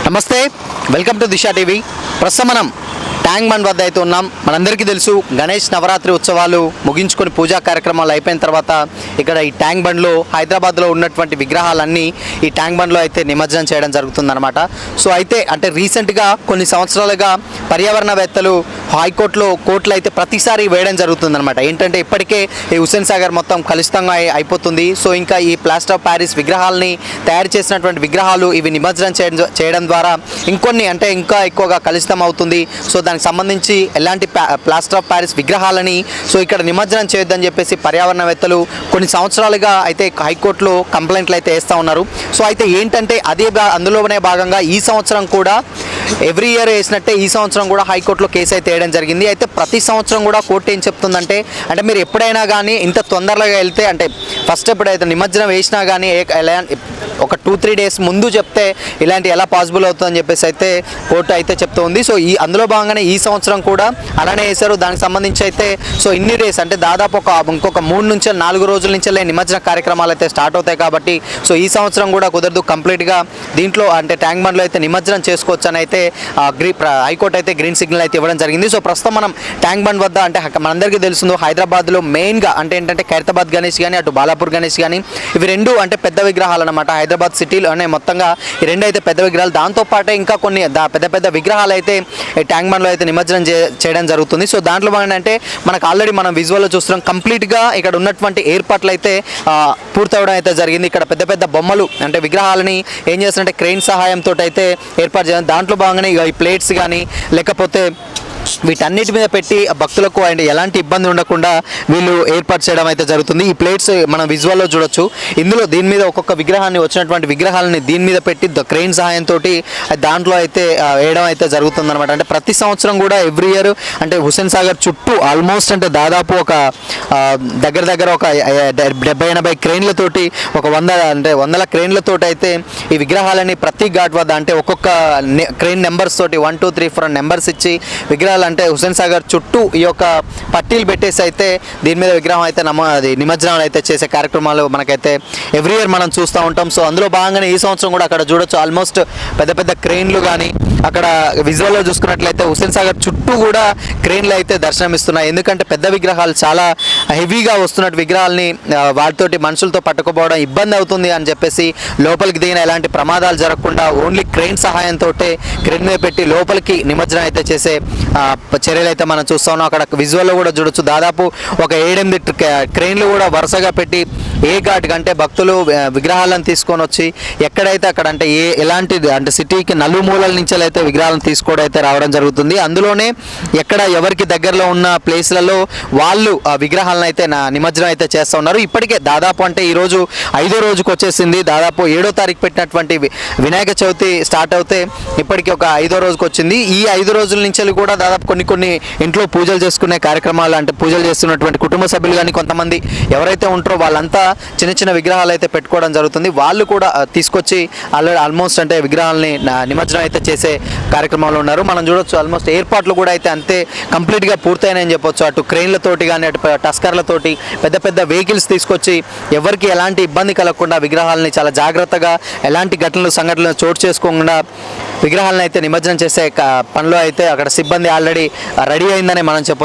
నమస్తే, welcome to Disha TV. ప్రస్తుతం మనం ట్యాంక్ బండ్ వద్ద అయితే ఉన్నాం. మనందరికీ తెలుసు, గణేష్ నవరాత్రి ఉత్సవాలు ముగించుకొని పూజా కార్యక్రమాలు అయిపోయిన తర్వాత ఇక్కడ ఈ ట్యాంక్ బండ్లో హైదరాబాద్లో ఉన్నటువంటి విగ్రహాలన్నీ ఈ ట్యాంక్ బండ్లో అయితే నిమజ్జనం చేయడం జరుగుతుందన్నమాట. సో అయితే అంటే రీసెంట్గా కొన్ని సంవత్సరాలుగా పర్యావరణవేత్తలు హైకోర్టులో కోర్టులు అయితే ప్రతిసారి వేయడం జరుగుతుందన్నమాట. ఏంటంటే ఇప్పటికే ఈ హుస్సేన్ సాగర్ మొత్తం కలుషితంగా అయిపోతుంది. సో ఇంకా ఈ ప్లాస్టర్ ఆఫ్ ప్యారిస్ విగ్రహాలని తయారు చేసినటువంటి విగ్రహాలు ఇవి నిమజ్జనం చేయడం ద్వారా ఇంకొన్ని అంటే ఇంకా ఎక్కువగా కలుషితం అవుతుంది. సో దానికి సంబంధించి ఎలాంటి ప్లాస్టర్ ఆఫ్ ప్యారిస్ విగ్రహాలని సో ఇక్కడ నిమజ్జనం చేయొద్దని చెప్పేసి పర్యావరణవేత్తలు కొన్ని సంవత్సరాలుగా అయితే హైకోర్టులో కంప్లైంట్లు అయితే వేస్తూ ఉన్నారు. సో అయితే ఏంటంటే అందులోనే భాగంగా ఈ సంవత్సరం కూడా ఎవ్రీ ఇయర్ వేసినట్టే ఈ సంవత్సరం కూడా హైకోర్టులో కేసు అయితే వేయడం జరిగింది. అయితే ప్రతి సంవత్సరం కూడా కోర్టు ఏం చెప్తుందంటే అంటే మీరు ఎప్పుడైనా కానీ ఇంత తొందరగా వెళ్తే అంటే ఫస్ట్ ఎప్పుడైతే నిమజ్జనం వేసినా కానీ ఒక 2-3 డేస్ ముందు చెప్తే ఇలాంటి ఎలా పాసిబుల్ అవుతుందని చెప్పేసి అయితే కోర్టు అయితే చెప్తూ ఉంది. సో అందులో భాగంగానే ఈ సంవత్సరం కూడా అలానే వేశారు. దానికి సంబంధించి అయితే సో ఇన్ని డేస్ అంటే దాదాపు ఇంకొక 3-4 రోజుల నుంచి నిమజ్జన కార్యక్రమాలు అయితే స్టార్ట్ అవుతాయి. కాబట్టి సో ఈ సంవత్సరం కూడా కుదరదు, కంప్లీట్గా దీంట్లో అంటే ట్యాంక్ బండ్లో అయితే నిమజ్జనం చేసుకోవచ్చు అని అయితే హైకోర్టు అయితే గ్రీన్ సిగ్నల్ అయితే ఇవ్వడం జరిగింది. సో ప్రస్తుతం మనం ట్యాంక్ బండ్ వద్ద అంటే మనందరికీ తెలుస్తుందో హైదరాబాద్లో మెయిన్గా అంటే ఏంటంటే ఖైరతాబాద్ గణేష్ కానీ అటు బాలాపూర్ గణేష్ కానీ ఇవి రెండు అంటే పెద్ద విగ్రహాలు అన్నమాట. హైదరాబాద్ సిటీలోనే మొత్తంగా ఈ రెండు అయితే పెద్ద విగ్రహాలు. దాంతోపాటే ఇంకా కొన్ని పెద్ద విగ్రహాలు అయితే ట్యాంక్ బండ్లో అయితే నిమజ్జనం చేయడం జరుగుతుంది. సో దాంట్లో అంటే మనకు ఆల్రెడీ మనం విజువల్లో చూస్తున్నాం, కంప్లీట్గా ఇక్కడ ఉన్నటువంటి ఏర్పాట్లు అయితే పూర్తవడం అయితే జరిగింది. ఇక్కడ పెద్ద బొమ్మలు అంటే విగ్రహాలని ఏం చేస్తారంటే క్రెయిన్ సహాయంతో అయితే ఏర్పాటు చేయాలి. దాంట్లో భాగంగానే ఈ ప్లేట్స్ కానీ లేకపోతే వీటన్నిటి మీద పెట్టి భక్తులకు అండ్ ఎలాంటి ఇబ్బంది ఉండకుండా వీళ్ళు ఏర్పాటు చేయడం అయితే జరుగుతుంది. ఈ ప్లేట్స్ మనం విజువల్లో చూడొచ్చు. ఇందులో దీని మీద ఒక్కొక్క విగ్రహాన్ని వచ్చినటువంటి విగ్రహాలని దీని మీద పెట్టి క్రెయిన్ సహాయంతో దాంట్లో అయితే వేయడం అయితే జరుగుతుంది అనమాట. అంటే ప్రతి సంవత్సరం కూడా ఎవ్రీ ఇయర్ అంటే హుస్సేన్ సాగర్ చుట్టూ ఆల్మోస్ట్ అంటే దాదాపు ఒక దగ్గర ఒక 70-80 క్రెయిన్లతోటి ఒక 100 క్రెయిన్లతోటి అయితే ఈ విగ్రహాలని ప్రతి ఘాట్ వద్ద అంటే ఒక్కొక్క క్రెయిన్ నెంబర్స్ తోటి 1, 2, 3, 4 నెంబర్స్ ఇచ్చి విగ్రహాలు అంటే హుస్సేన్ సాగర్ చుట్టూ ఈ యొక్క పట్టీలు పెట్టేసి అయితే దీని మీద విగ్రహం అయితే నిమజ్జనం అయితే చేసే కార్యక్రమాలు మనకైతే ఎవ్రీ ఇయర్ మనం చూస్తూ ఉంటాం. సో అందులో భాగంగానే ఈ సంవత్సరం కూడా అక్కడ చూడొచ్చు ఆల్మోస్ట్ పెద్ద క్రెయిన్లు కానీ అక్కడ విజువల్లో చూసుకున్నట్లయితే హుస్సేన్ సాగర్ చుట్టూ కూడా క్రెయిన్లు అయితే దర్శనమిస్తున్నాయి. ఎందుకంటే పెద్ద విగ్రహాలు చాలా హెవీగా వస్తున్నట్టు విగ్రహాలని వాటితోటి మనుషులతో పట్టుకుపోవడం ఇబ్బంది అవుతుంది అని చెప్పేసి లోపలికి దిగిన ఎలాంటి ప్రమాదాలు జరగకుండా ఓన్లీ క్రెయిన్ సహాయంతో క్రెయిన్ మీద పెట్టి లోపలికి నిమజ్జనం అయితే చేసే చర్యలు అయితే మనం చూస్తా ఉన్నాం. అక్కడ విజువల్లో కూడా చూడొచ్చు దాదాపు ఒక 7-8 క్రెయిన్లు కూడా వరుసగా పెట్టి ఏ ఘాట్ కంటే భక్తులు విగ్రహాలను తీసుకొని వచ్చి ఎక్కడైతే అక్కడ అంటే ఎలాంటి అంటే సిటీకి నలుమూలల నుంచి అయితే విగ్రహాలను తీసుకోవడం అయితే రావడం జరుగుతుంది. అందులోనే ఎక్కడ ఎవరికి దగ్గరలో ఉన్న ప్లేస్లలో వాళ్ళు ఆ విగ్రహాలను అయితే నిమజ్జనం అయితే చేస్తూ ఉన్నారు. ఇప్పటికే దాదాపు అంటే ఈరోజు 5వ రోజుకు వచ్చేసింది. దాదాపు 7వ తారీఖు పెట్టినటువంటి వినాయక చవితి స్టార్ట్ అవుతే ఇప్పటికీ ఒక 5వ రోజుకు వచ్చింది. ఈ 5 రోజుల నుంచి కూడా దాదాపు కొన్ని ఇంట్లో పూజలు చేసుకునే కార్యక్రమాలు అంటే పూజలు చేస్తున్నటువంటి కుటుంబ సభ్యులు కానీ కొంతమంది ఎవరైతే ఉంటారో వాళ్ళంతా చిన్న విగ్రహాలు అయితే పెట్టుకోవడం జరుగుతుంది. వాళ్ళు కూడా తీసుకొచ్చి ఆల్మోస్ట్ అంటే విగ్రహాలని నిమజ్జనం అయితే చేసే కార్యక్రమాలు ఉన్నారు. మనం చూడొచ్చు ఆల్మోస్ట్ ఏర్పాట్లు కూడా అయితే అంతే కంప్లీట్గా పూర్తయినాయని చెప్పొచ్చు. అటు క్రెయిన్లతోటి కానీ అటు టస్కర్లతోటి పెద్ద వెహికల్స్ తీసుకొచ్చి ఎవరికి ఎలాంటి ఇబ్బంది కలగకుండా విగ్రహాలని చాలా జాగ్రత్తగా ఎలాంటి సంఘటనలు చోటు చేసుకోకుండా విగ్రహాలను అయితే నిమజ్జనం చేసే పనిలో అయితే అక్కడ సిబ్బంది ఆల్రెడీ రెడీ అయిందని మనం చెప్పొచ్చు.